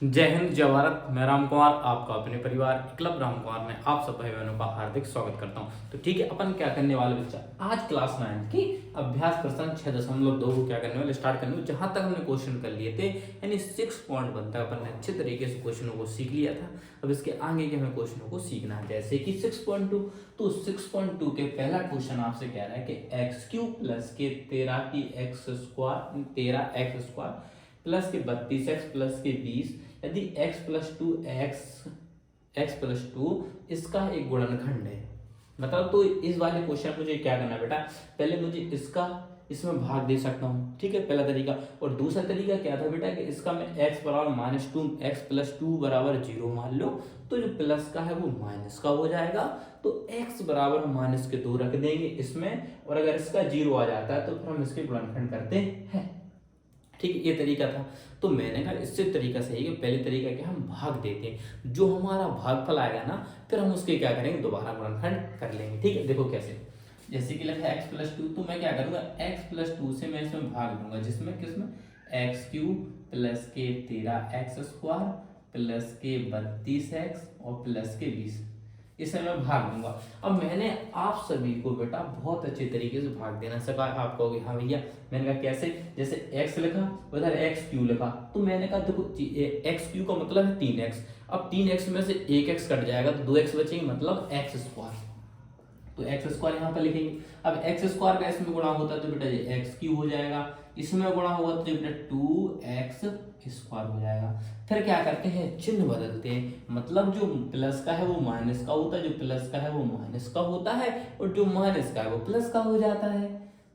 जय हिंद जय भारत। मैं राम कुमार आपका अपने परिवार क्लब राम कुमार में आप सब भाई बहनों का हार्दिक स्वागत करता हूं। तो ठीक है, अपन क्या करने वाले बच्चा, आज क्लास 9 की अभ्यास प्रश्न 6.2 को क्या करने वाले स्टार्ट करने वाले। जहां तक हमने क्वेश्चन कर लिए थे, यानी 6 पॉइंट बनता है, अपन ने अच्छे तरीके से क्वेश्चनों को सीख लिया था। अब इसके आगे के हमें क्वेश्चनों को सीखना है, जैसे कि 6.2। तो 6.2 के पहला क्वेश्चन आपसे कह रहा है कि x³ प्लस के 13 की एक्स स्क्वायर प्लस के 32x प्लस के 20 यदि x प्लस टू इसका एक गुणनखंड है। मतलब तो इस वाले क्वेश्चन मुझे क्या करना है बेटा, पहले मुझे इसका इसमें भाग दे सकता हूँ, ठीक है, पहला तरीका। और दूसरा तरीका क्या था बेटा कि इसका मैं x बराबर -2 x प्लस 2 बराबर 0 मान लो, तो जो प्लस का है वो माइनस का हो जाएगा। तो x बराबर हम -2 रख देंगे इसमें, और अगर इसका 0 आ जाता है तो फिर हम इसके गुणनखंड करते हैं। ठीक है, ये तरीका था। तो मैंने कहा इससे तरीका सही है, पहले तरीका क्या, हम भाग देते हैं, जो हमारा भागफल आएगा ना फिर हम उसके क्या करेंगे, दोबारा गुणनखंड कर लेंगे। ठीक है, देखो कैसे, जैसे कि लिखा है x प्लस 2, तो मैं क्या करूंगा x प्लस 2 से मैं इसमें भाग दूंगा, जिसमें किसमें x³ प्लस के 13x स्क्वायर प्लस के 32x और प्लस के 20, इसे मैं भाग दूंगा। अब मैंने आप सभी को बेटा बहुत अच्छे तरीके से भाग देना सिखा। आप कहोगे हाँ भैया, मैंने कहा कैसे, जैसे x लिखा उधर x³ लिखा, तो मैंने कहा देखो x³ का मतलब है 3x। अब 3x में से 1x कट जाएगा तो 2x बचेंगे, मतलब x स्क्वायर। तो एक्स स्क्वायर यहाँ पर लिखेंगे। अब एक्स स्क्वायर का इसमें गुणा होता है तो बेटा ये x³ हो जाएगा, इसमें गुणा होगा तो बेटा 2x स्क्वायर हो जाएगा। फिर क्या करते हैं, चिन्ह बदलते हैं, मतलब जो प्लस का है वो माइनस का होता है, जो प्लस का है वो माइनस का होता है, और जो माइनस का है वो प्लस का हो जाता है।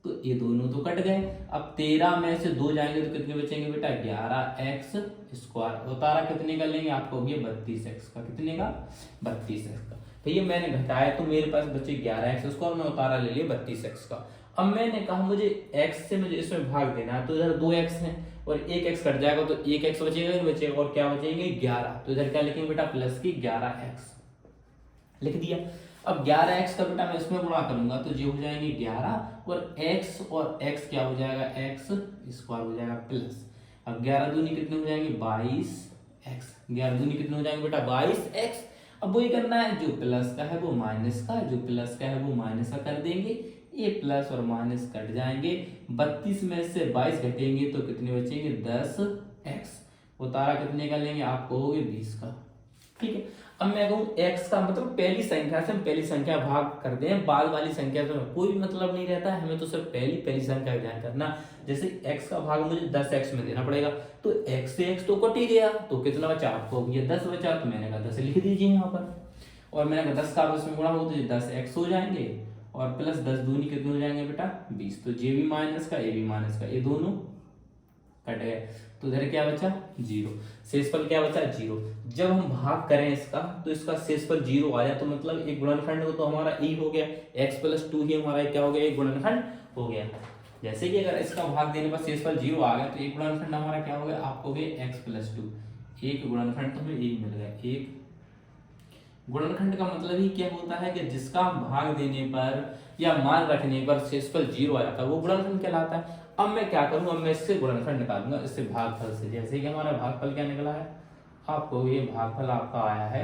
तो ये दोनों तो कट गए। अब 13 में से 2 जाएंगे तो कितने बचेंगे बेटा, 11x स्क्वायर। उतारा कितने का लेंगे, आपको ये 32x का, कितने का, 32x का। भैया मैंने घटाया तो मेरे पास बचे 11x स्क्वायर, मैं उतारा ले लिया 32x का। अब मैंने कहा मुझे x से मुझे इसमें भाग देना है, तो इधर 2x है और 1x कट जाएगा तो 1x बचेगा ही बचेगा, और क्या बचेंगे 11। तो इधर क्या लिखेंगे बेटा, प्लस की 11x लिख दिया। अब 11x का बेटा मैं इसमें गुणा करूंगा तो जो हो जाएंगे 11, और x क्या हो जाएगा, x स्क्वायर हो जाएगा प्लस। अब 11 दूनी कितने हो जाएंगे, 22x। 11 दूनी कितने हो जाएंगे बेटा, 22x। अब वही करना है, जो प्लस का है वो माइनस का, जो प्लस का है वो माइनस का कर देंगे, ये प्लस और माइनस कट जाएंगे। 32 में से 22 घटेंगे तो कितने बचेंगे, 10x। उतारा कितने का लेंगे, आप कहोगे 20 का। ठीक है, अब मैं कहूँ x का मतलब पहली संख्या से हम पहली संख्या भाग करते हैं, बाद वाली संख्या से कोई भी मतलब नहीं रहता है, हमें तो सिर्फ पहली संख्या का ध्यान करना। जैसे x का भाग मुझे 10x में देना पड़ेगा, तो x से x तो कट ही गया, तो कितना बचा, आपको ये 10 बचा, तो मैंने कहा 10 लिख दीजिए यहाँ पर। और मैंने कहा 10 का उसमें गुणा हो तो 10x हो जाएंगे, और प्लस 10 दूनी कितने हो जाएंगे बेटा, 20। तो ये भी माइनस का, ये भी माइनस का, ये दोनों कट गए, तो इधर क्या बचा, 0। शेषफल क्या बचा, 0। जब हम भाग करें इसका तो इसका शेषफल 0 आ जाए तो मतलब एक गुणनखंड हो, तो हमारा e हो गया, x प्लस 2 ही हमारा क्या हो गया, एक गुणनखंड हो गया। जैसे कि अगर इसका भाग देने पर शेषफल 0 आ गया तो एक गुणनखंड हमारा क्या हो गया, आपको हो गया x प्लस 2। एक गुणनखंड तो हमें एक मिल गया। एक गुणनखंड का मतलब ही क्या होता है कि जिसका भाग देने पर या मान रखने पर शेषफल 0 आ जाता है वो गुणनखंड कहलाता है। अब मैं क्या करूं, अब मैं इससे गुणनखंड निकालूंगा, इससे भागफल से। जैसे कि हमारा भागफल क्या निकला है, आपको ये भागफल आपका आया है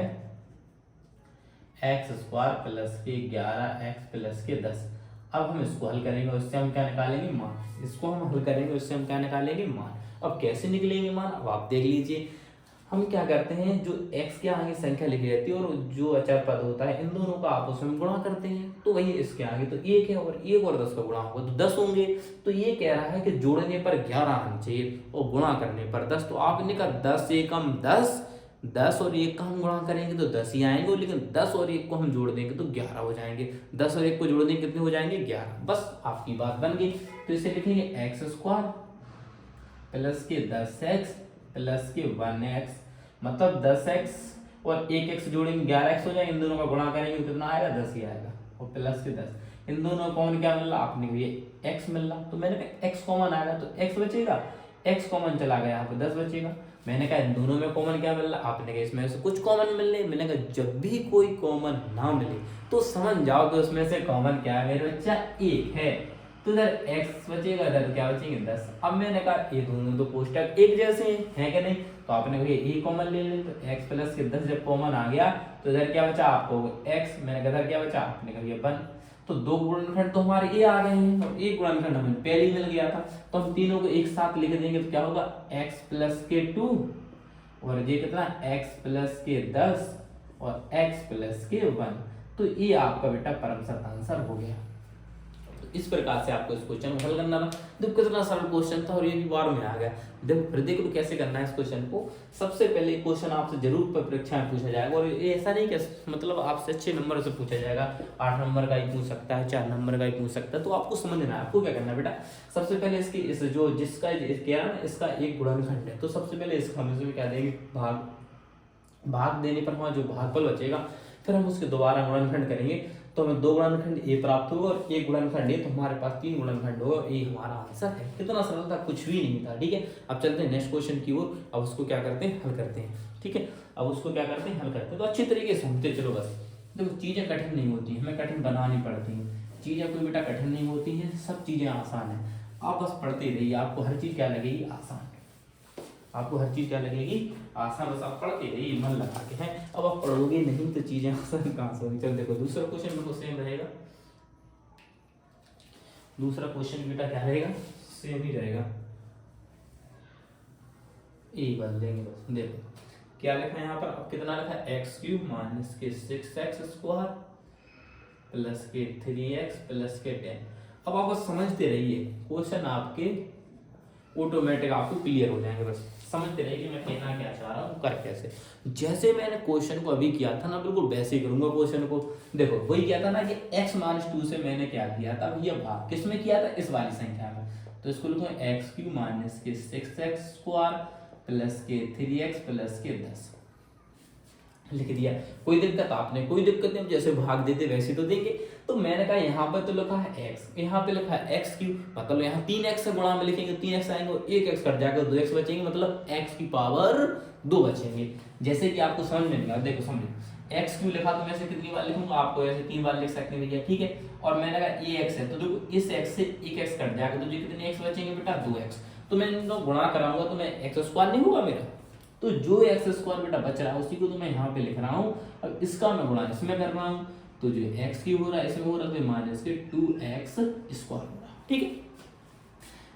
x स्क्वायर प्लस के 11x प्लस के 10। अब हम इसको हल करेंगे, उससे हम क्या निकालेंगे, मान। इसको हम हल करेंगे, उससे हम क्या निकालेंगे, मान। अब कैसे निकलेंगे मान, अब आप देख लीजिए। हम क्या करते हैं, जो x के आगे संख्या लिखी रहती है और जो अचर पद होता है, इन दोनों का आपस में गुणा करते हैं, तो वही इसके आगे तो 1 है, और 1 और 10 का गुणा होगा तो 10 होंगे। तो ये कह रहा है कि जोड़ने पर 11 आने चाहिए और गुणा करने पर 10। तो आपने कहा 10 एकम 10, 10 और 1 का हम गुणा करेंगे तो 10 ही आएंगे, लेकिन 10 और 1 को हम जोड़ देंगे तो 11 हो जाएंगे। 10 और 1 को जोड़ देंगे कितने हो जाएंगे, 11। बस आपकी बात बन गई। तो इसे लिखेंगे x स्क्वायर प्लस के 10x प्लस के 1x, मतलब 10x और 1x जोड़ेंगे 11x हो जाएगा। इन दोनों का गुणा करेंगे तो कितना आएगा, 10 ही आएगा, और प्लस के 10। इन दोनों का कॉमन क्या मिल रहा, आपने को ये x मिल रहा, तो मैंने कहा x कॉमन आएगा तो x बचेगा, x कॉमन चला गया, यहाँ पे 10 बचेगा। मैंने कहा इन दोनों में कॉमन क्या मिल रहा, आपने कहा इसमें से कुछ कॉमन मिल रहे। मैंने कहा जब भी कोई कॉमन ना मिले तो समझ जाओ कि उसमें से कॉमन क्या है मेरे बच्चा, 1 है। तो इधर x बचेगा, इधर क्या बचेंगे 10। अब मैंने कहा ये दोनों तो कोष्टक एक जैसे हैं क्या नहीं, तो आपने कहा ये कॉमन ले लें, तो x प्लस के 10 जब कॉमन आ गया तो इधर क्या बचा आपको x, मैंने कहा इधर क्या बचा, आपने कहा ये 1। तो दो गुणनखंड तो हमारे ये आ गए हैं और एक गुणनखंड हमें पहले ही मिल गया था, तो हम तीनों को एक साथ लिख देंगे तो क्या होगा x प्लस के 2 और ये कितना x प्लस के 10 और x प्लस के 1। तो ये आपका बेटा परम सत्य आंसर हो गया। इस प्रकार से आपको इस क्वेश्चन को हल करना था। देखो कितना सरल क्वेश्चन था और ये भी बार में आ गया। देखो फिर देखो कैसे करना है इस क्वेश्चन को। सबसे पहले क्वेश्चन आपसे जरूर परीक्षा में पूछा जाएगा और ये ऐसा नहीं कि मतलब आपसे अच्छे नंबर से पूछा जाएगा, 8 नंबर का ही पूछ सकता है, 4 नंबर का ही पूछ सकता है। तो आपको समझना है आपको क्या करना है बेटा। सबसे पहले इसकी इस जो जिसका क्या है ना, इसका एक गुणनखंड है, तो सबसे पहले इसका हम इसमें क्या देंगे भाग देने पर हमारा जो भागफल बचेगा फिर हम उसके दोबारा गुणनखंड करेंगे तो हमें 2 गुणनखंड ए प्राप्त होगा और 1 गुणनखंड ए, तो हमारे पास 3 गुणनखंड होगा। ये हमारा आंसर है। कितना सरल था, कुछ भी नहीं था। ठीक है, अब चलते हैं नेक्स्ट क्वेश्चन की ओर। अब उसको क्या करते हैं, हल करते हैं। ठीक है, अब उसको क्या करते हैं, हल करते हैं। तो अच्छी तरीके से समझते चलो बस। देखो चीजें कठिन नहीं होती, हमें कठिन बनानी पड़ती हैं। चीजें कोई बेटा कठिन नहीं होती हैं, सब चीजें आसान है। आप बस पढ़ते रहिए, आपको हर चीज क्या लगेगी, आसान। आपको हर चीज क्या लगेगी, आसान। बस आप पढ़ते रहिए मन लगा के। हैं अब आप पढ़ोगे नहीं तो चीजें आसान कहाँ से होंगी। चल देखो दूसरा क्वेश्चन बिल्कुल सेम रहेगा। दूसरा क्वेश्चन बेटा क्या रहेगा, सेम ही रहेगा। यही बदल देंगे बस। देखो क्या लिखा है यहाँ पर, अब कितना लिखा है, एक्स क्यूब माइनस के 6x स्क्वायर प्लस के 3x प्लस के 10। अब आप बस समझते रहिए, क्वेश्चन आपके ऑटोमेटिक आपको क्लियर हो जाएंगे। बस समझते रहिए कि मैं कहना क्या चाह रहा हूँ, कर कैसे। जैसे मैंने क्वेश्चन को अभी किया था ना, बिल्कुल वैसे ही करूंगा क्वेश्चन को। देखो वही क्या था ना कि x माइनस 2 से मैंने क्या किया था भैया, भाग किस में किया था, इस वाली संख्या में। तो इसको लिखो एक्स क्यूब माइनस के 6x स्क्वायर प्लस के 3x प्लस के 10 लिख दिया। कोई दिक्कत आपने, कोई दिक्कत नहीं, जैसे भाग देते वैसे तो देंगे। तो मैंने कहा यहाँ पर तो लिखा है x, यहाँ पे लिखा है एक्स क्यूब, मतलब यहाँ 3x से गुणा में लिखेंगे 3x आएंगे और 1x कट जाएगा 2x बचेंगे, मतलब x की पावर 2 बचेंगे। जैसे कि आपको समझ में नहीं आ, देखो समझो एक्स क्यूब लिखा तो मैं ऐसे कितनी बार लिखूंगा, आपको ऐसे 3 बार लिख सकते हैं भैया। ठीक है, और मैंने कहा ये x है तो देखो इस x से 1x कट जाएगा तो जो कितने x बचेंगे बेटा 2x। तो मैं इनको गुणा कराऊंगा तो मैं x स्क्वायर नहीं होगा मेरा, तो जो एक्स स्क्वायर बेटा बच रहा है उसी को तो मैं यहाँ पे लिख रहा हूँ। अब इसका मैं गुणा इसमें कर रहा हूँ, तो जो एक्स क्यूब हो रहा है इसमें हो रहा है तो माइनस के 2x स्क्वायर हो रहा है। ठीक है,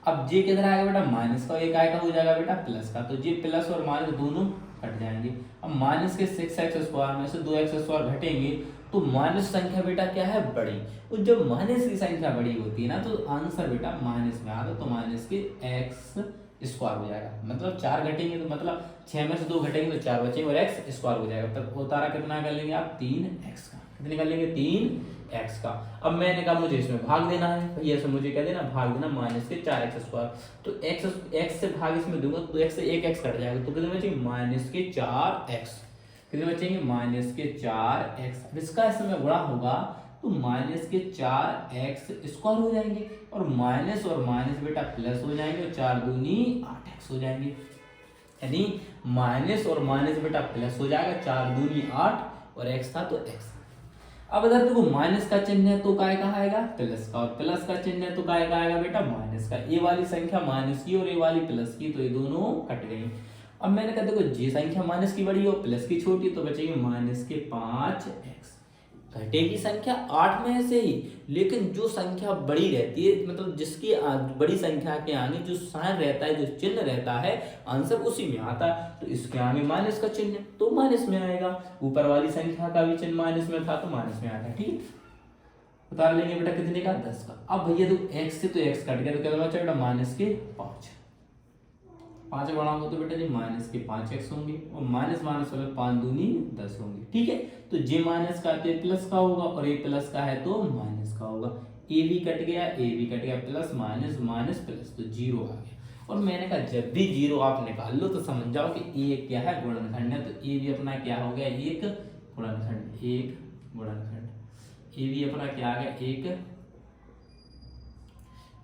अब जे किधर आएगा बेटा, माइनस का, एक आएगा हो जाएगा बेटा प्लस का, तो जे प्लस और माइनस दोनों कट जाएंगे। अब माइनस के 6x स्क्वायर में से 2x स्क्वायर घटेंगे तो माइनस संख्या बेटा क्या है, बड़ी। और जब माइनस की संख्या बड़ी होती है ना तो आंसर बेटा माइनस में आता, तो माइनस के x स्क्वायर हो जाएगा। मतलब 4 घटेंगे तो मतलब 6 में से 2 घटेंगे तो 4 बचेंगे और x स्क्वायर हो जाएगा। तब उतारा कितना कर लेंगे आप, 3x का। कितने कर लेंगे, 3x का। अब मैंने कहा मुझे इसमें भाग देना है भैया, से मुझे क्या देना, भाग देना माइनस के 4x स्क्वायर। तो x से भाग इसमें दूंगा तो x से 1x कट जाएगा, तो कितने बचेंगे, माइनस के 4x। कितने बचेंगे, माइनस के 4x। इसका इसमें गुणा होगा तो माइनस के 4x स्क्वायर हो जाएंगे और माइनस बेटा प्लस हो जाएंगे और 4 दूनी 8x हो जाएंगे। यानी माइनस और माइनस बेटा प्लस हो जाएगा, 4 दूनी 8 और x था तो x। अब इधर देखो माइनस का चिन्ह है तो काय कहाँ आएगा, प्लस का, और प्लस का चिन्ह है तो काय का आएगा बेटा, माइनस का। ये वाली संख्या माइनस की और ये वाली प्लस की, तो ये दोनों कट गई। अब मैंने कहा देखो ये संख्या माइनस की बड़ी और प्लस की छोटी, तो बचेगी माइनस के 5x। घटेगी संख्या 8 में से ही, लेकिन जो संख्या बड़ी रहती है, मतलब जिसकी बड़ी संख्या के आगे जो साइन रहता है, जो चिन्ह रहता है, आंसर उसी में आता है। तो इसके आगे माइनस का चिन्ह तो माइनस में आएगा, ऊपर वाली संख्या का भी चिन्ह माइनस में था तो माइनस में आता है। ठीक है, उतार लेंगे बेटा कितने का, 10 का। अब भैया तो x से तो x कट गया तो क्या बचा बेटा, माइनस के 5। 5 बढ़ाऊंगा तो बेटा जी माइनस के 5x होंगे और माइनस माइनस वाले 5 दूनी 10 होंगे। ठीक है, तो जे माइनस का तो प्लस का होगा और ए प्लस का है तो माइनस का होगा। ए भी कट गया, ए भी कट गया, प्लस माइनस माइनस प्लस, तो 0 आ गया। और मैंने कहा जब भी 0 आप निकाल लो तो समझ जाओ कि ए क्या है, गुणनखंड है। तो ए भी अपना क्या हो गया, एक गुणनखंड, एक गुणनखंड। ए भी अपना क्या आ गया,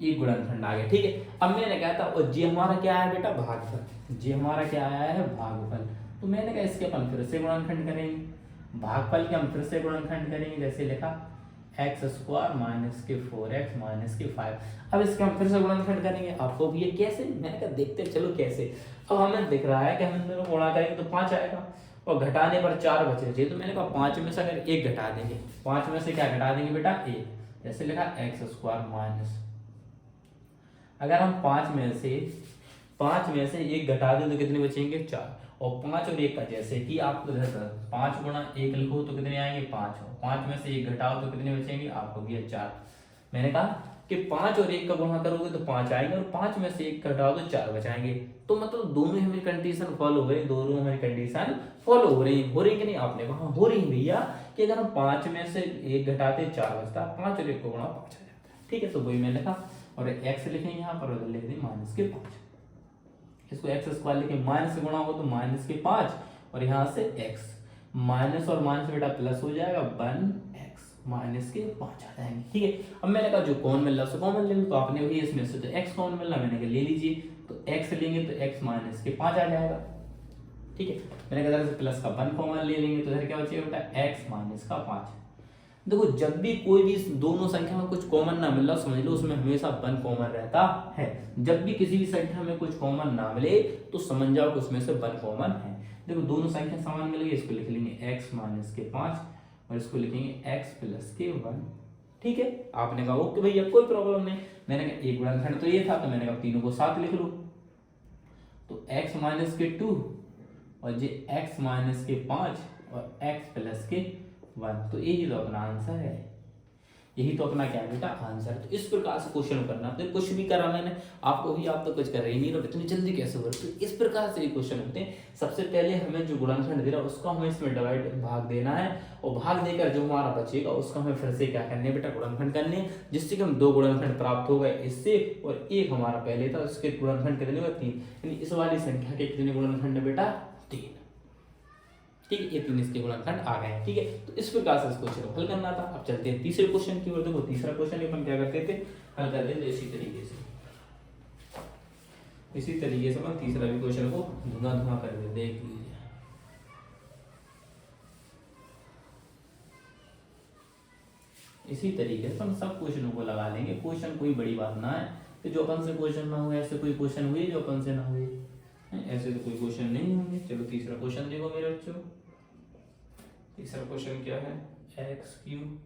एक गुणनखंड आ गया। ठीक है, अब मैंने कहा था और जी हमारा क्या है बेटा, भागफल। जी हमारा क्या आया है, भागफल। तो मैंने कहा इसके अपन फिर से गुणनखंड करेंगे, भागफल के हम फिर से गुणनखंड करेंगे। जैसे लिखा एक्स स्क्वायर माइनस के 4x माइनस के 5। अब इसके हम फिर से गुणनखंड करेंगे। आपको भी ये कैसे, मैंने कहा देखते चलो कैसे। अब हमें दिख रहा है कि हम दोनों गुणा करेंगे तो 5 आएगा और घटाने पर 4 बचे। तो मैंने कहा 5 में से अगर 1 घटा देंगे, 5 में से क्या घटा देंगे बेटा 1, जैसे लिखा एक्स स्क्वायर माइनस, अगर हम 5 में से 1 घटा दें तो कितने बचेंगे 4, और 5 और 1 का जैसे कि आपको 5 गुणा 1 लिखो तो कितने आएंगे 5, और 5 में से 1 घटाओ तो कितने बचेंगे, आपको भी 4। मैंने कहा कि 5 और 1 का गुणा करोगे तो 5 आएंगे और 5 में से 1 घटाओ तो 4 बचाएंगे। तो मतलब दोनों हमारी कंडीशन फॉलो हो रही, दोनों हमारी कंडीशन फॉलो हो रही कि नहीं। आपने कहा हो रही भैया कि अगर हम 5 में से 1 घटाते 4 बचता, 5 और 1 को गुणा 5 आ जाता है। ठीक है, तो वही मैंने लिखा और एक्स लिखेंगे यहाँ पर और लिख दें माइनस के 5। इसको एक्स स्क्वायर लिखे माइनस से गुणा हो तो माइनस के 5 और यहाँ से एक्स, माइनस और माइनस बेटा प्लस हो जाएगा 1x माइनस के 5 आ जाएंगे। ठीक है, अब मैंने कहा जो कॉमन मिल रहा है कॉमन ले लो, तो आपने भी इसमें से तो x कॉमन मिल रहा मैंने कहा ले लीजिए, तो x लेंगे तो x माइनस के 5 आ जाएगा। ठीक है, मैंने कहा इधर से प्लस का 1 कॉमन ले लेंगे तो इधर क्या बचेगा बेटा x माइनस का 5। देखो जब भी कोई भी दोनों संख्या में कुछ कॉमन ना मिल रहा समझ लो उसमें हमेशा 1 कॉमन रहता है। जब भी किसी भी संख्या में कुछ कॉमन ना मिले तो समझ जाओ कि उसमें से 1 कॉमन है। देखो दोनों संख्या समान मिल गई, इसको लिख लेंगे x माइनस के 5 और इसको लिखेंगे x प्लस के 1। ठीक है, आपने कहा ओके भैया कोई प्रॉब्लम नहीं। मैंने कहा एक गुणनखंड तो ये था, तो मैंने कहा तीनों को साथ लिख लो, तो x माइनस के 2 और ये x माइनस के 5 और x प्लस के 1, तो यही तो अपना आंसर है। यही तो अपना क्या बेटा आंसर। तो इस प्रकार से क्वेश्चन करना, तो कुछ भी करा मैंने आपको भी, आप तो कुछ कर रहे ही नहीं, तो इतनी जल्दी कैसे हो रहा है। तो इस प्रकार से ये क्वेश्चन होते हैं। सबसे पहले हमें जो गुणनखंड दे रहा है उसको हमें इसमें डिवाइड भाग देना है, और भाग देकर जो हमारा बचेगा उसका हमें फिर से क्या करने बेटा गुणनखंड करने, जिससे कि हम 2 गुणनखंड प्राप्त हो गए इससे, और एक हमारा पहले था उसके गुणनखंड कितने हुए 3, यानी इस वाली संख्या के कितने गुणनखंड है बेटा 3। ठीक है, ये 3 इसके गुणनखंड आ गए हैं। ठीक है, तो इस प्रकार से इस क्वेश्चन को हल करना था। अब चलते हैं तीसरे क्वेश्चन की ओर। देखो तीसरा क्वेश्चन अपन क्या करते थे, हल करते थे इसी तरीके से अपन तीसरा भी क्वेश्चन को धुआं कर दे, देख लीजिए। इसी तरीके से अपन सब क्वेश्चनों को लगा लेंगे। क्वेश्चन कोई बड़ी बात ना है कि जो अपन से क्वेश्चन ना हुए, ऐसे कोई क्वेश्चन हुए जो अपन से ना हुए, ऐसे तो कोई क्वेश्चन नहीं होंगे। चलो तीसरा क्वेश्चन देखो मेरे बच्चों। तीसरा क्वेश्चन क्या है, एक्स क्यूब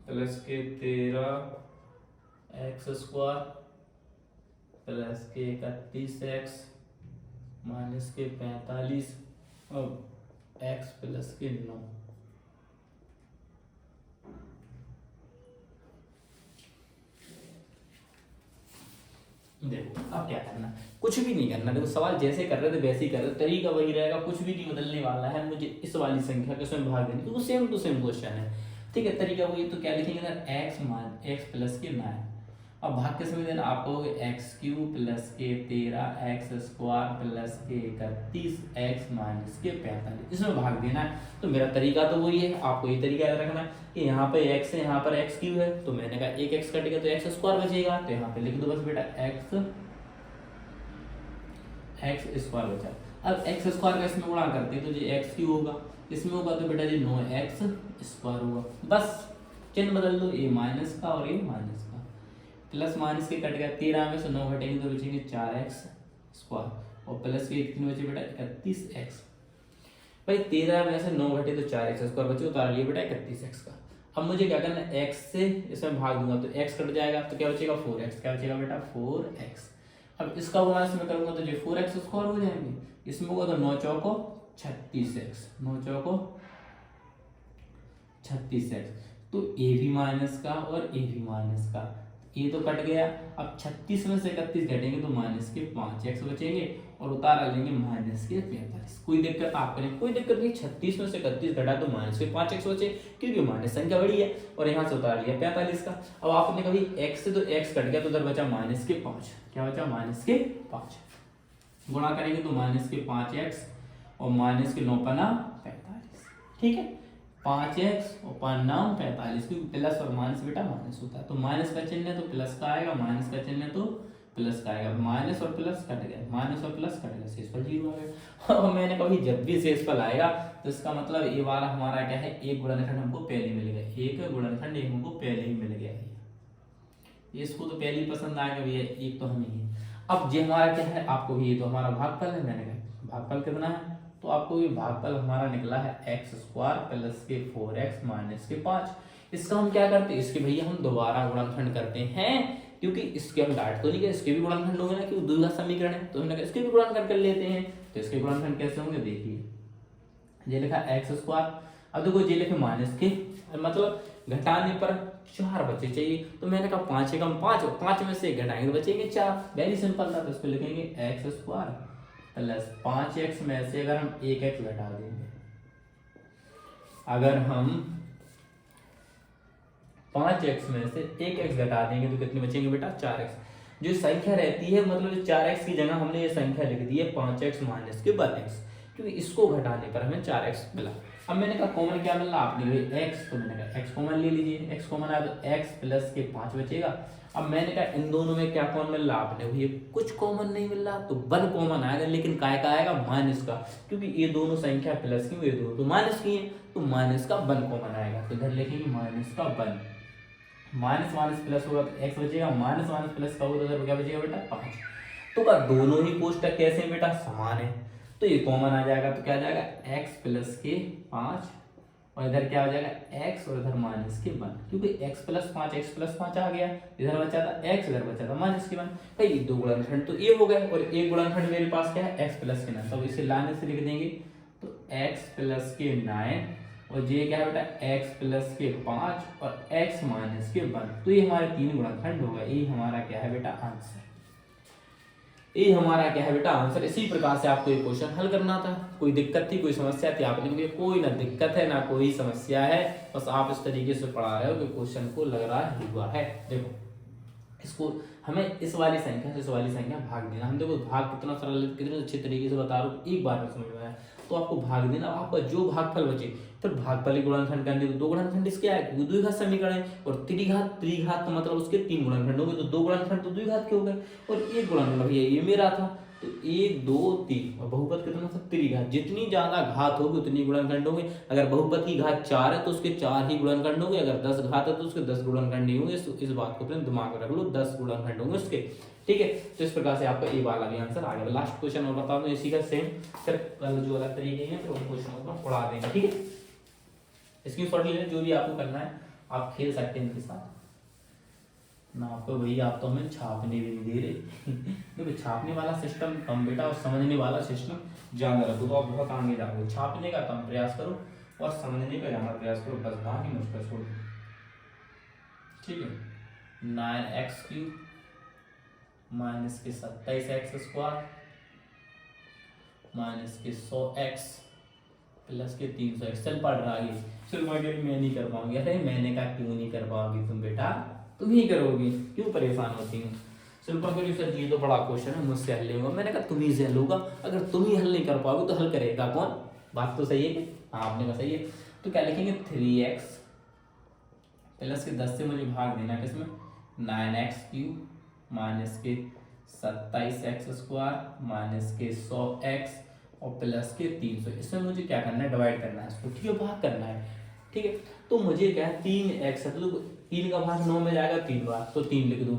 प्लस के 13 एक्स स्क्वायर प्लस के 31x माइनस के 45 और x प्लस के 9। देखो अब क्या करना, कुछ भी नहीं करना। देखो सवाल जैसे कर रहे थे वैसे ही कर रहे थे, तरीका वही रहेगा, कुछ भी नहीं बदलने वाला है। मुझे इस वाली संख्या के उसमें भाग देनी, तो सेम टू सेम क्वेश्चन है। ठीक है, तरीका वही, तो क्या लिखेंगे इधर x प्लस के 9। अब भाग के समय देना आप कहोगे एक्स क्यूब प्लस के 13 एक्स स्क्वायर प्लस के 31 एक्स माइनस के 45, इसमें भाग देना है। तो मेरा तरीका तो वही है, आपको ये तरीका याद रखना है कि यहाँ पे x है, यहाँ पर एक्स क्यूब है, तो मैंने कहा एक x कटेगा तो एक्स स्क्वायर बचेगा, तो यहाँ पे लिख दो बस बेटा एक्स स्क्वायर बचा। अब एक्स स्क्वायर का इसमें गुणा करते तो जो एक्स क्यूब होगा, इसमें होगा तो बेटा जी 9x स्क्वायर होगा। बस चिन्ह बदल दो, ये माइनस का और ये माइनस का, प्लस माइनस के कट गया, 13 में से 9 घटेंगे तो बचेंगे 4x स्क्वायर, और प्लस के कितने बचे बेटा 31x। भाई 13 में से 9 घटे तो 4x स्क्वायर बचे, उतार लिए बेटा 31x का। अब मुझे क्या करना है, x से इसमें भाग दूंगा तो x कट जाएगा, तो क्या बचेगा 4x, क्या बचेगा बेटा 4x। अब इसका गुणा इसमें करूंगा तो जो 4x स्क्वायर हो जाएंगे, इसमें होगा तो 9 चौको 36x, 9 चौको 36x, तो a भी माइनस का और a भी माइनस का, ये तो कट गया। अब 36 में से 31 घटेंगे तो माइनस के 5x बचेंगे, और उतार लेंगे माइनस के 45। कोई दिक्कत आपको नहीं, कोई दिक्कत नहीं। 36 में से 31 घटा तो माइनस के 5x बचे, क्योंकि माइनस संख्या बड़ी है, और यहाँ से उतार लिया 45 का। अब आपने कभी x से तो x कट गया तो उधर बचा माइनस के 5, क्या बचा माइनस के 5, गुणा करेंगे तो माइनस के 5x और माइनस के 9 पन्ना 45। ठीक है, 5x और 5 9 45, क्योंकि प्लस और माइनस बेटा माइनस होता है, तो माइनस का चिन्ह है तो प्लस का आएगा, माइनस का चिन्ह है तो प्लस का आएगा। माइनस और प्लस कट गया, माइनस और प्लस कट गया, शेषफल 0 आ गया। और मैंने कभी जब भी शेषफल आएगा तो इसका मतलब ये वाला हमारा क्या है, एक गुणनखंड हमको पहले मिल गया, एक गुणनखंड एक हमको पहले ही मिल गया है। इसको तो पहले ही पसंद आएगा भैया, एक तो हमें ही। अब ये हमारा क्या है, आपको भी ये तो हमारा भागफल है, मैंने कहा भागफल कितना है, तो आपको ये भागफल हमारा निकला है एक्स स्क्वायर प्लस के 4x माइनस के 5। इसका हम क्या करते हैं, इसके भैया हम दोबारा गुणनखंड करते हैं, क्योंकि इसके हम डायरेक्ट तो नहीं कर, इसके भी गुणनखंड होंगे ना, क्योंकि द्विघात समीकरण है, तो हमने कहा इसके भी गुणनखंड कर लेते हैं। तो इसके गुणनखंड कैसे होंगे, देखिए ये लिखा एक्स स्क्वायर, अब देखो ये लिखे माइनस के, मतलब घटाने पर 4 बचे चाहिए, तो मैंने कहा 5 एकम 5, 5 में से घटाएंगे तो बचेंगे 4, वेरी सिंपल था। तो इसको लिखेंगे एक्स स्क्वायर प्लस 5x में से अगर हम 1x घटा देंगे, अगर हम 5x में से 1x घटा देंगे तो कितने बचेंगे बेटा, 4x। जो संख्या रहती है, मतलब जो 4x की जगह हमने ये संख्या लिख दी है 5x माइनस के 1x, क्योंकि इसको घटाने पर हमें 4x मिला। अब मैंने कहा कॉमन क्या मिला, आपने भाई x, तो मैंने कहा x कॉमन ले लीजिए, x कॉमन आया तो x प्लस के 5 बचेगा। अब मैंने कहा इन दोनों में क्या कॉमन मिल रहा, आपने भैया कुछ कॉमन नहीं मिल रहा, तो 1 कॉमन आएगा, लेकिन काय का आएगा, माइनस का, क्योंकि ये दोनों संख्या प्लस की, ये दोनों तो माइनस की है, तो माइनस का 1 कॉमन आएगा। तो इधर लिखेंगे माइनस का 1, माइनस माइनस प्लस होगा तो x बचेगा, माइनस माइनस प्लस का होगा तो इधर क्या बचेगा बेटा, 5। तो का दोनों ही कोष्टक कैसे हैं बेटा, समान है, तो ये कॉमन आ जाएगा, तो क्या आ जाएगा x प्लस के 5, और इधर क्या हो जाएगा x, और इधर माइनस के 1, क्योंकि x प्लस 5 आ गया, इधर बचा था x, इधर बचा था माइनस के 1। भाई दो गुणनखंड तो ये हो गए, और एक गुणनखंड मेरे पास क्या है, x प्लस के 9, तो इसे लाने से लिख देंगे, तो x प्लस के 9, और ये क्या है बेटा, x प्लस के 5 और x माइनस के 1, तो ये हमारे 3 गुणनखंड हो गए। ये हमारा क्या है बेटा, आंसर, ये हमारा क्या है बेटा, आंसर। इसी प्रकार से आपको ये क्वेश्चन हल करना था। कोई दिक्कत थी, कोई समस्या थी, आपने लिखा कोई ना दिक्कत है ना कोई समस्या है, बस आप इस तरीके से पढ़ा रहे हो कि क्वेश्चन को लग रहा है हुआ है। देखो इसको हमें इस वाली संख्या से इस वाली संख्या भाग देना, हम देखो भाग कितना सरल, कितने अच्छे तरीके से बता रहा हूँ, एक बार में समझ में आया, तो आपको भाग देना, आपका जो भागफल बचे फिर भागफल गुणनखंड करने, तो दो गुणनखंड इसके आए, द्विघात समीकरण है, और त्रिघात का मतलब उसके 3 गुणनखंड होंगे, तो दो गुणनखंड तो द्विघात के हो गए, और एक गुणनखंड भैया ये मेरा था, तो 1 2 3, और बहुपद कितना था, त्रिघात, जितनी ज्यादा घात होगी उतनी गुणनखंड होंगे। अगर बहुपद की घात 4 है तो उसके 4 ही गुणनखंड होंगे, अगर 10 घात है तो उसके 10 गुणनखंड नहीं होंगे। इस बात को अपने दिमाग में रख लो, 10 गुणनखंड होंगे उसके, ठीक है। तो इस प्रकार से आपका ये वाला भी आंसर आ गया। लास्ट क्वेश्चन और बता दो इसी का सेम, फिर कल जो अलग तरीके हैं फिर उन क्वेश्चनों को पढ़ा देंगे, ठीक है। स्क्रीनशॉट ले लें, जो भी आपको करना है आप खेल सकते हैं इनके साथ ना, आपको भैया आप तो हमें छापने भी नहीं दे रहे। देखो छापने वाला सिस्टम कम बेटा, और समझने वाला सिस्टम ज्यादा रखो, तो आप बहुत आगे जाओगे। छापने का कम प्रयास करो और समझने का ज्यादा प्रयास करो, बस बाकी मुझ पर छोड़, ठीक है। 9x³ माइनस के 27x² माइनस के 100x प्लस के 300x। चल पढ़ रहा है, चल मैं नहीं कर पाऊंगी। अरे मैंने कहा क्यों नहीं कर पाओगी तुम बेटा, तुम ही करोगी, क्यों परेशान होती हूँ। शिल्पा कह रही सर ये तो बड़ा क्वेश्चन है, मुझसे हल नहीं होगा। मैंने कहा तुम ही से हल होगा, अगर तुम ही हल नहीं कर पाओगे तो हल करेगा कौन। बात तो सही है कि हाँ, आपने कहा सही है। तो क्या लिखेंगे 3x प्लस के 10 से मुझे भाग देना किसमें, 9x³ माइनस के 27x² माइनस के 100x और प्लस के 300। इसमें मुझे क्या करना है, डिवाइड करना है इसको, ठीक है, भाग करना है, ठीक है। तो मुझे क्या है 3x है, तो 3 का भाग 9 में जाएगा 3 बार, तो 3 लिख दो।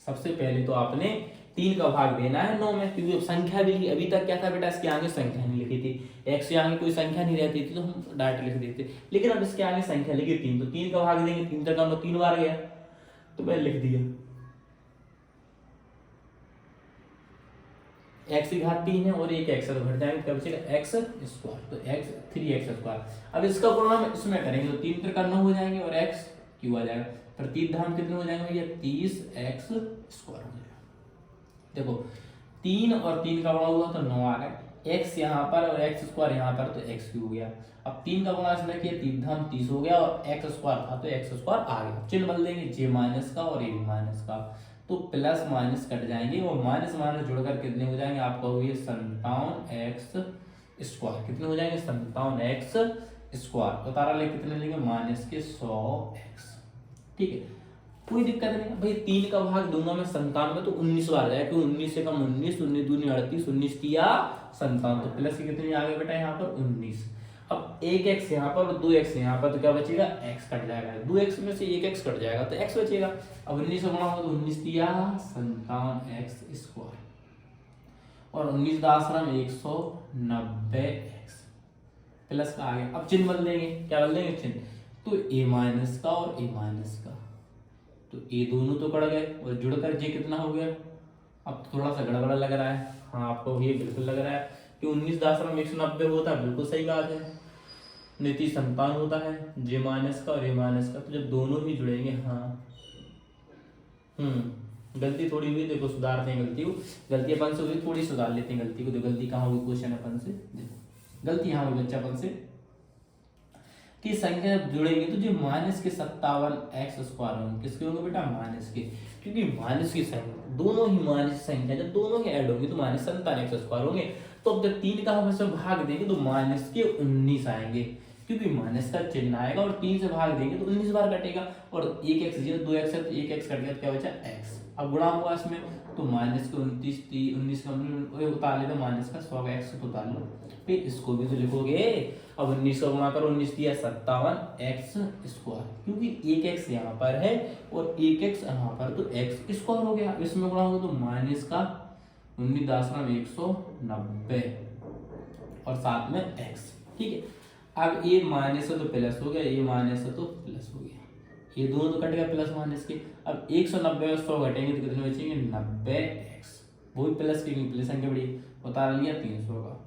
सबसे पहले तो आपने 3 का भाग देना है 9 में, क्योंकि संख्या भी अभी तक क्या था बेटा, इसके आगे संख्या नहीं लिखी थी, x के आगे कोई संख्या नहीं रहती थी तो हम डायरेक्ट लिख देते, लेकिन अब इसके आगे संख्या लिखी 3, तो 3 का भाग देंगे, 3 तक 3 बार गया, तो मैंने लिख दिया x की घात 3 है और एक x है, तो घट जाएगा, क्या बचेगा x², तो x 3x²। अब इसका गुणा इसमें करेंगे तो 3 3 9 हो जाएंगे और x³ आ जाएगा, फिर 3 धाम कितने हो जाएंगे भैया, 30x² हो जाएगा। देखो 3 और 3 का गुणा हुआ तो 9 आ गए, x यहाँ पर और x² यहाँ पर, तो x³ हो गया। अब 3 का गुणा इसमें किया, 3 धाम 30 हो गया, और x² था तो x² आ गया। चिन्ह बदल देंगे, j माइनस का और a माइनस का, तो प्लस माइनस कट जाएंगे और माइनस माइनस जुड़कर कितने हो जाएंगे, आपका हो गया 57x²। कितने हो जाएंगे, 57x²। उतारा ले कितने लेंगे, माइनस के 100x, ठीक है। कोई दिक्कत नहीं भाई, 3 का भाग दूंगा मैं 97 तो 19 बार जाएगा, क्योंकि 19 से कम 19, 19 दूनी 38, 19 तिया 57, तो प्लस की कितनी आ गई बेटा यहाँ पर 19। अब एक एक्स यहाँ पर और 2x यहाँ पर, तो क्या बचेगा x कट जाएगा, 2x में से एक x कट जाएगा तो x बचेगा। अब 19 गुणा हो तो 19 तिया 57x² और 19 दासरा में 190x प्लस का आ गया। अब चिन्ह बदल देंगे, क्या बदल देंगे चिन्ह, तो a माइनस का और a माइनस का, तो a दोनों तो कट गए और जुड़कर j कितना हो गया। अब थोड़ा सा गड़बड़ा लग रहा है, हाँ आपको ये बिल्कुल लग रहा है कि 19 दासरा में 190 होता है, बिल्कुल सही बात है, 57 होता है j माइनस का और a माइनस का, तो जब दोनों ही जुड़ेंगे, हाँ गलती थोड़ी हुई, देखो सुधारते हैं गलती को, गलती अपन से हुई थोड़ी सुधार लेते हैं गलती को। देखो गलती कहाँ हुई क्वेश्चन अपन से, देखो गलती यहाँ हुई बच्चा अपन से कि संख्या जब जुड़ेंगे तो जो माइनस के 57x² होंगे, किसके होंगे बेटा, माइनस के, क्योंकि माइनस की संख्या दोनों ही माइनस संख्या जब दोनों ही ऐड होंगी तो माइनस 57x² होंगे। तो अब जब 3 का हम इसमें भाग देंगे तो माइनस के 19 आएंगे, क्योंकि माइनस का चिन्ह आएगा और 3 से भाग देंगे तो 19 बार कटेगा, और 1x 0 2x है तो 1x कट गया तो क्या बचा x। अब गुणा हुआ इसमें तो माइनस के 19 का उतार ले तो माइनस का 100 का x तो उतार लो, फिर इसको भी तो लिखोगे। अब 19 का गुणा करो, 19 दिया 57x², क्योंकि 1x यहाँ पर है और 1x यहाँ पर, तो x² हो गया। इसमें गुणा होगा तो माइनस का 19 दासरा में 190 और साथ में x, ठीक है। अब ये माइनस है तो प्लस हो गया, ये माइनस है तो प्लस हो गया, ये दोनों तो कट गया प्लस माइनस के। अब 190 और 100 घटेंगे तो कितने बचेंगे, 90x, वो भी प्लस की प्लस संख्या बड़ी, उतार लिया 300 का।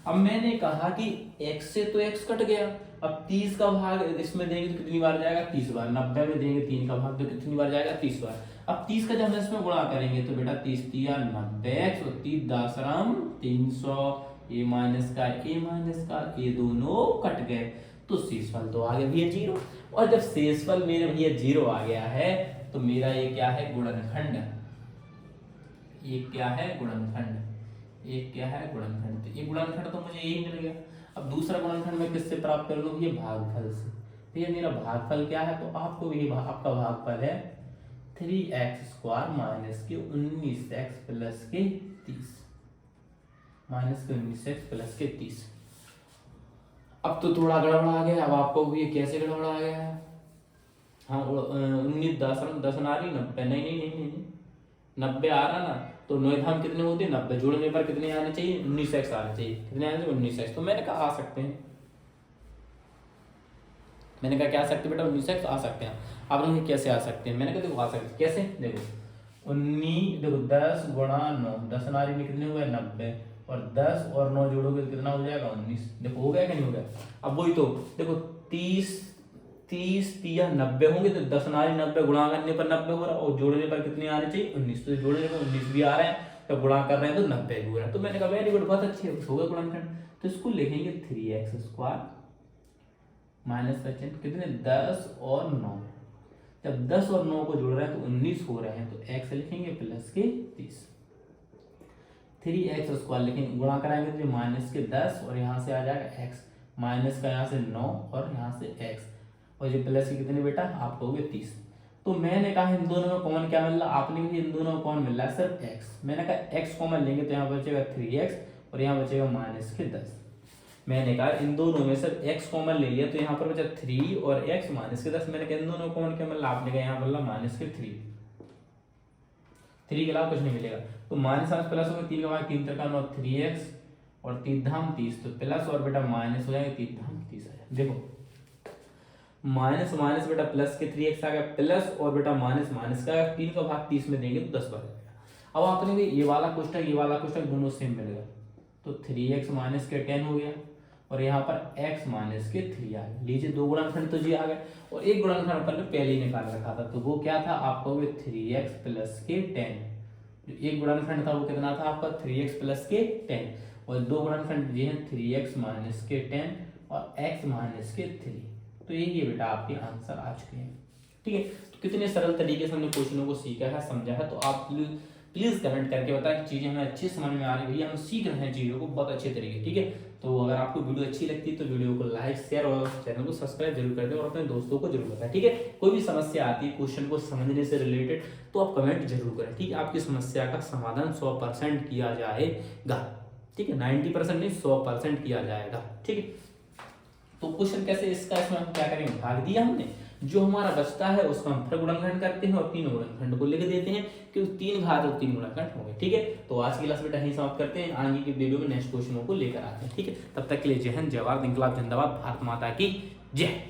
अब मैंने कहा कि x से तो x कट गया, अब 30 का भाग इसमें देंगे तो कितनी बार जाएगा, 30 बार, 90 में देंगे 3 का भाग तो कितनी बार जाएगा, 30 बार। अब 30 का जब हम इसमें गुणा करेंगे तो बेटा 30 तिया 90x और 30 दासराम 300, a माइनस का a माइनस का, ये दोनों कट गए तो शेषफल तो आ गया भैया 0। और जब शेषफल मेरे भैया 0 आ गया है तो मेरा ये क्या है, गुणनखंड, ये क्या है गुणनखंड, ये क्या है गुणनखंड, तो ये गुणनखंड तो मुझे यही मिल गया। अब दूसरा गुणनखंड मैं किससे प्राप्त कर लूँ, ये भागफल से। तो ये मेरा भागफल क्या है, तो आपको ये आपका भागफल है 3x² माइनस के 19x प्लस के 30, माइनस के 19x प्लस के 30। अब तो थोड़ा गड़बड़ा आ गया, अब आपको ये कैसे गड़बड़ा आ गया है, हाँ 19 10 नारी 90, नहीं 90 आ रहा ना, तो 9 धाम कितने होते हैं 90, जोड़ने पर कितने आने चाहिए, 19x आने चाहिए, कितने आने चाहिए 19x। तो मैंने कहा आ सकते हैं, मैंने कहा क्या आ सकते हैं बेटा 19x आ सकते हैं। आप लोग कैसे आ सकते हैं, मैंने कहा देखो आ सकते कैसे, देखो 19, देखो 10 गुणा 9, 10 नारी में कितने हुए 90, और 10 और 9 जोड़ोगे तो कितना हो जाएगा 19। देखो हो गया कि नहीं हो गया। अब वही तो देखो 30 तिया 90 होंगे तो 10 नारी 90 गुणा करने पर 90 हो रहा, और जोड़ने पर कितने आने चाहिए 19, तो जोड़ने पर 19 भी आ रहे हैं, तो गुणा कर रहे हैं तो 90 भी हो रहा है। तो मैंने कहा वेरी गुड, बहुत अच्छी है, हो गया गुणनखंड। तो इसको लिखेंगे 3x² माइनस का चिन्ह कितने 10 और 9, जब 10 और 9 को जोड़ रहे हैं तो 19 हो रहे हैं, तो x लिखेंगे प्लस के 30, 3x² लिखेंगे, गुणा कराएंगे तो माइनस के 10 और यहाँ से आ जाएगा x, माइनस का यहाँ से 9 और यहाँ से x, और ये प्लस के कितने बेटा आपको हो गए 30। तो मैंने कहा इन दोनों में कॉमन क्या मिल रहा, आपने भी इन दोनों में कॉमन मिल रहा है सिर्फ x। मैंने कहा x कॉमन लेंगे तो यहाँ बचेगा 3x और यहाँ बचेगा माइनस के 10। मैंने कहा इन दोनों में सिर्फ x कॉमन ले लिया तो यहाँ पर बचा 3 और x माइनस के 10। मैंने कहा इन दोनों में कॉमन क्या मिल रहा, आपने कहा यहाँ मिल रहा माइनस के 3 के अलावा कुछ नहीं मिलेगा। तो माइनस आज प्लस होगा, 3 का भाग 3 तक 9 3x और 3 धाम 30, तो प्लस और बेटा माइनस हो जाएगा 3 धाम 30 आ जाएगा। देखो माइनस माइनस बेटा प्लस के 3x आ गया, प्लस और बेटा माइनस माइनस का 3 का भाग 30 में देंगे तो 10 बार जाएगा। अब आपने भी ये वाला कोष्टक दोनों सेम मिल गया, तो 3x माइनस के 10 हो गया और यहाँ पर x माइनस के 3 आ गया। लीजिए दो गुणनखंड तो जी आ गए, और एक गुणनखंड अपन ने पहले ही निकाल रखा था, तो वो क्या था आपका 3x प्लस के 10। जो एक गुणनखंड था वो कितना था आपका 3x प्लस के 10, और दो गुणनखंड ये हैं 3x माइनस के 10 और x माइनस के 3। तो ये बेटा आपके आंसर आ चुके हैं। ठीक है, तो कितने सरल तरीके से हमने क्वेश्चनों को सीखा है, समझा है। तो आप प्लीज कमेंट करके बताएं, चीजें हमें अच्छी समझ में आ रही है भैया, हम सीख रहे हैं चीजों को बहुत अच्छे तरीके, ठीक है। तो अगर आपको वीडियो अच्छी लगती है तो वीडियो को लाइक शेयर और चैनल को सब्सक्राइब जरूर कर दें और अपने दोस्तों को जरूर बताएं, ठीक है। कोई भी समस्या आती है क्वेश्चन को समझने से रिलेटेड तो आप कमेंट जरूर करें, ठीक है। आपकी समस्या का समाधान 100% किया जाएगा, ठीक है। 90% नहीं 100% किया जाएगा, ठीक है। तो क्वेश्चन कैसे इसका, इसमें हम क्या करेंगे, भाग दिया हमने, जो हमारा बचता है उसका हम फिर गुणनखंड करते हैं और तीनों गुणनखंड को लिख देते हैं कि 3 घात और 3 गुणनखंड हो गए, ठीक है। तो आज की क्लास बेटा यहीं समाप्त करते हैं, आगे की वीडियो में नेक्स्ट क्वेश्चनों को लेकर आते हैं, ठीक है। तब तक के लिए जय हिंद, जय भारत, इंकलाब जिंदाबाद, भारत माता की जय।